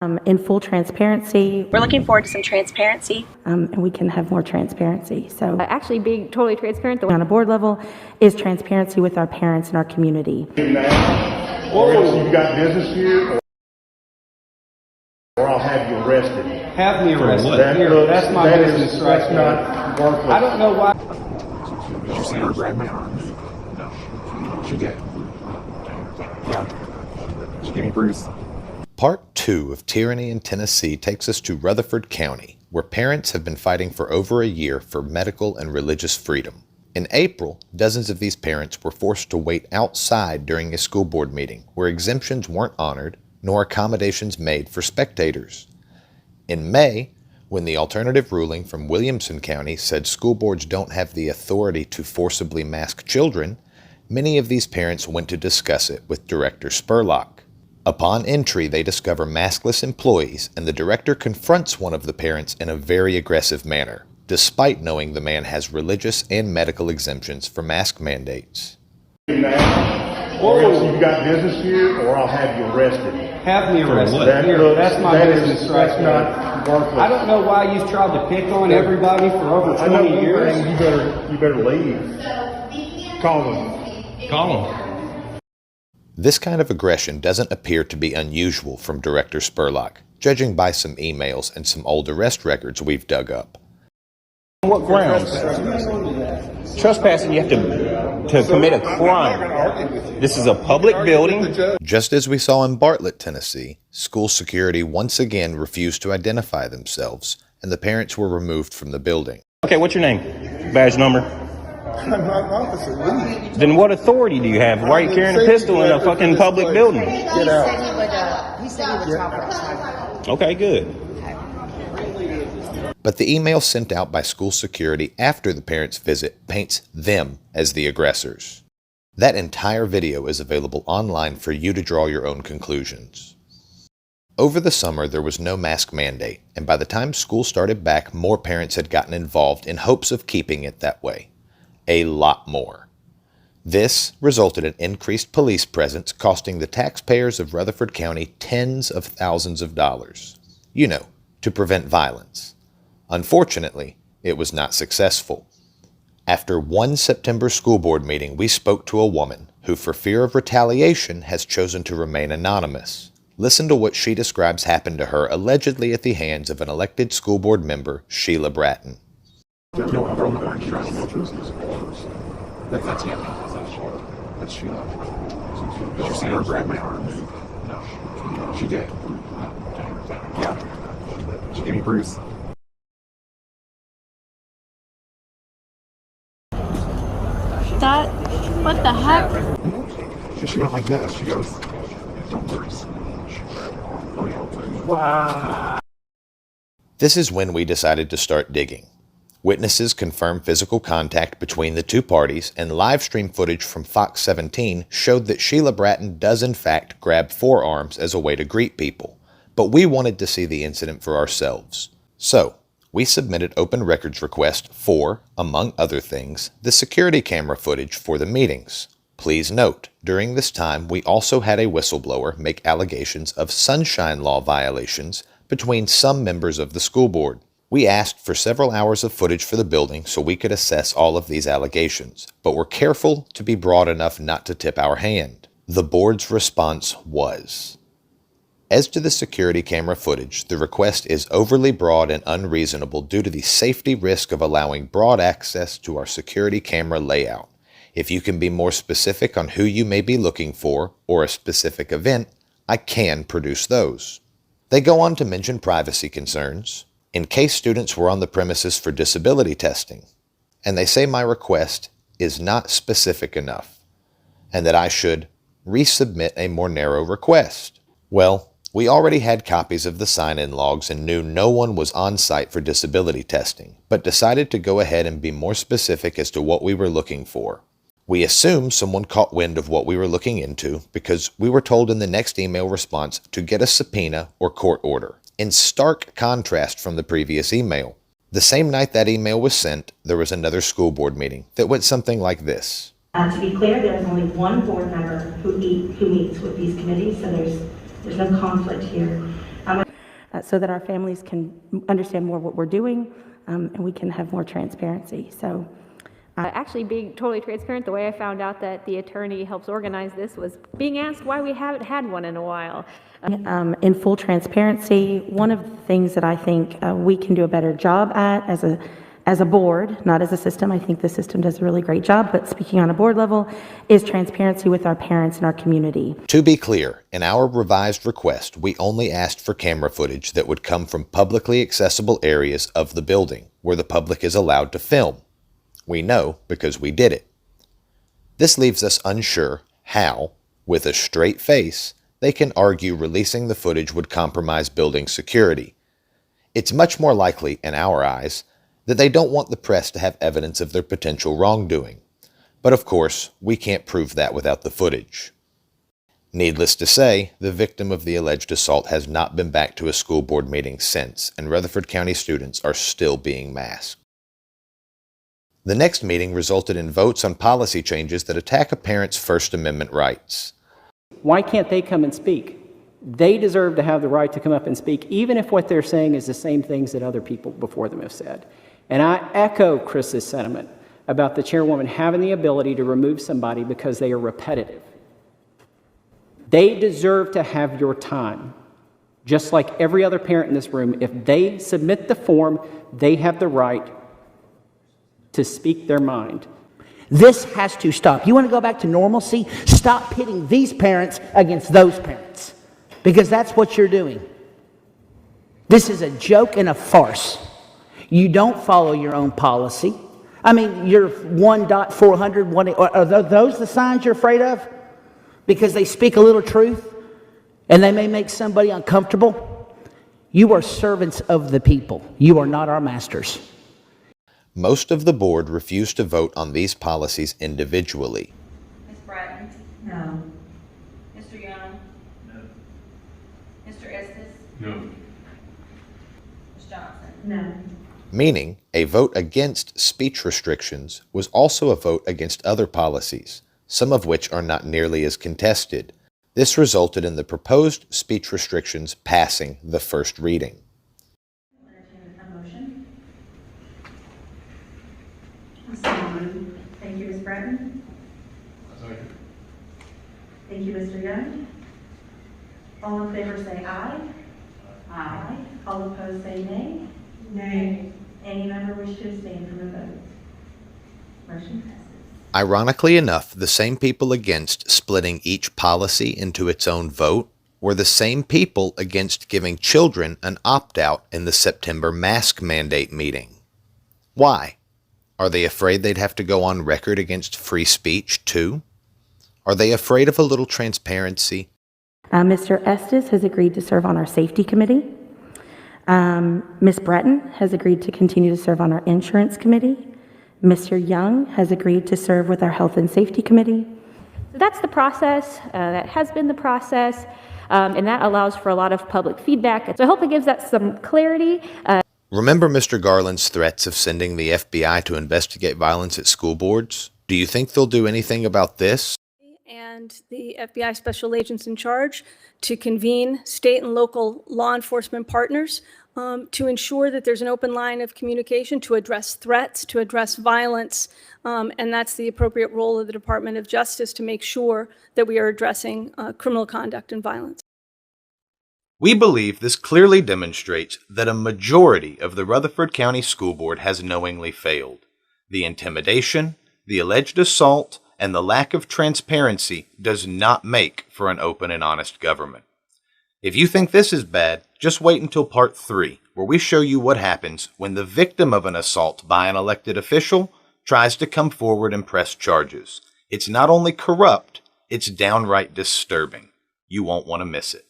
In full transparency. We're looking forward to some transparency. And we can have more transparency. So actually being totally transparent on a board level is transparency with our parents and our community. Or you got business here, or I'll have you arrested. Have me arrested. That's my business right there. That's not worthless. I don't know why. Did you see her grab my arm? No. She did. Yeah. She gave me Bruce. Part 2 of Tyranny in Tennessee takes us to Rutherford County, where parents have been fighting for over a year for medical and religious freedom. In April, dozens of these parents were forced to wait outside during a school board meeting where exemptions weren't honored nor accommodations made for spectators. In May, when the alternative ruling from Williamson County said school boards don't have the authority to forcibly mask children, many of these parents went to discuss it with Director Spurlock. Upon entry, they discover maskless employees, and the director confronts one of the parents in a very aggressive manner, despite knowing the man has religious and medical exemptions for mask mandates. Or you got business here, or I'll have you arrested. Have me arrested. That's my business right there. That's not worthless. I don't know why you've tried to pick on everybody for over 20 years. You better leave. Call them. Call them. This kind of aggression doesn't appear to be unusual from Director Spurlock, judging by some emails and some old arrest records we've dug up. On what grounds? Trespassing, you have to commit a crime. This is a public building. Just as we saw in Bartlett, Tennessee, school security once again refused to identify themselves, and the parents were removed from the building. Okay, what's your name? Badge number? I'm not an officer. Leave. Then what authority do you have? Why are you carrying a pistol in a fucking public building? Get out. He said he would talk outside. Okay, good. But the email sent out by school security after the parents' visit paints them as the aggressors. That entire video is available online for you to draw your own conclusions. Over the summer, there was no mask mandate, and by the time school started back, more parents had gotten involved in hopes of keeping it that way. A lot more. This resulted in increased police presence, costing the taxpayers of Rutherford County tens of thousands of dollars. You know, to prevent violence. Unfortunately, it was not successful. After one September school board meeting, we spoke to a woman who, for fear of retaliation, has chosen to remain anonymous. Listen to what she describes happened to her allegedly at the hands of an elected school board member, Sheila Bratton. No, I'm from the back. That's him. That's Sheila. Did you see her grab my arm? No. She did. Yeah. She gave me Bruce. that, what the heck? She went like this. She goes, don't worry. Wow. This is when we decided to start digging. Witnesses confirmed physical contact between the two parties, and live stream footage from Fox 17 showed that Sheila Bratton does in fact grab forearms as a way to greet people. But we wanted to see the incident for ourselves. So, we submitted open records request for, among other things, the security camera footage for the meetings. Please note, during this time we also had a whistleblower make allegations of sunshine law violations between some members of the school board. We asked for several hours of footage for the building so we could assess all of these allegations, but were careful to be broad enough not to tip our hand. The board's response was, as to the security camera footage, the request is overly broad and unreasonable due to the safety risk of allowing broad access to our security camera layout. If you can be more specific on who you may be looking for or a specific event, I can produce those. They go on to mention privacy concerns, in case students were on the premises for disability testing, and they say my request is not specific enough, and that I should resubmit a more narrow request. Well, we already had copies of the sign-in logs and knew no one was on site for disability testing, but decided to go ahead and be more specific as to what we were looking for. We assumed someone caught wind of what we were looking into because we were told in the next email response to get a subpoena or court order, in stark contrast from the previous email. The same night that email was sent, there was another school board meeting that went something like this. To be clear, there is only one board member who meets with these committees, so there's no conflict here. so that our families can understand more what we're doing, and we can have more transparency. So. Actually, being totally transparent, the way I found out that the attorney helps organize this was being asked why we haven't had one in a while. In full transparency, one of the things that I think we can do a better job at as a board, not as a system, I think the system does a really great job, but speaking on a board level, is transparency with our parents and our community. To be clear, in our revised request, we only asked for camera footage that would come from publicly accessible areas of the building where the public is allowed to film. We know because we did it. This leaves us unsure how, with a straight face, they can argue releasing the footage would compromise building security. It's much more likely, in our eyes, that they don't want the press to have evidence of their potential wrongdoing. But of course, we can't prove that without the footage. Needless to say, the victim of the alleged assault has not been back to a school board meeting since, and Rutherford County students are still being masked. The next meeting resulted in votes on policy changes that attack a parent's First Amendment rights. Why can't they come and speak? They deserve to have the right to come up and speak, even if what they're saying is the same things that other people before them have said. And I echo Chris's sentiment about the chairwoman having the ability to remove somebody because they are repetitive. They deserve to have your time. Just like every other parent in this room, if they submit the form, they have the right to speak their mind. This has to stop. You want to go back to normalcy? Stop pitting these parents against those parents, because that's what you're doing. This is a joke and a farce. You don't follow your own policy. I mean, you're 1.400, are those the signs you're afraid of? Because they speak a little truth and they may make somebody uncomfortable? You are servants of the people. You are not our masters. Most of the board refused to vote on these policies individually. Ms. Bratton? No. Mr. Young? No. Mr. Estes? No. Ms. Johnson? No. Meaning, a vote against speech restrictions was also a vote against other policies, some of which are not nearly as contested. This resulted in the proposed speech restrictions passing the first reading. Thank you, Ms. Bratton. Thank you, Mr. Young. All in favor say aye. Aye. All opposed say nay. Nay. Any member wish to abstain from the vote? Motion passes. Ironically enough, the same people against splitting each policy into its own vote were the same people against giving children an opt-out in the September mask mandate meeting. Why? Are they afraid they'd have to go on record against free speech, too? Are they afraid of a little transparency? Mr. Estes has agreed to serve on our safety committee. Ms. Bratton has agreed to continue to serve on our insurance committee. Mr. Young has agreed to serve with our health and safety committee. So that's the process. That has been the process. And that allows for a lot of public feedback. So I hope it gives that some clarity. Remember Mr. Garland's threats of sending the FBI to investigate violence at school boards? Do you think they'll do anything about this? And the FBI special agents in charge to convene state and local law enforcement partners to ensure that there's an open line of communication to address threats, to address violence, and that's the appropriate role of the Department of Justice to make sure that we are addressing criminal conduct and violence. We believe this clearly demonstrates that a majority of the Rutherford County School Board has knowingly failed. The intimidation, the alleged assault, and the lack of transparency does not make for an open and honest government. If you think this is bad, just wait until part 3, where we show you what happens when the victim of an assault by an elected official tries to come forward and press charges. It's not only corrupt, it's downright disturbing. You won't want to miss it.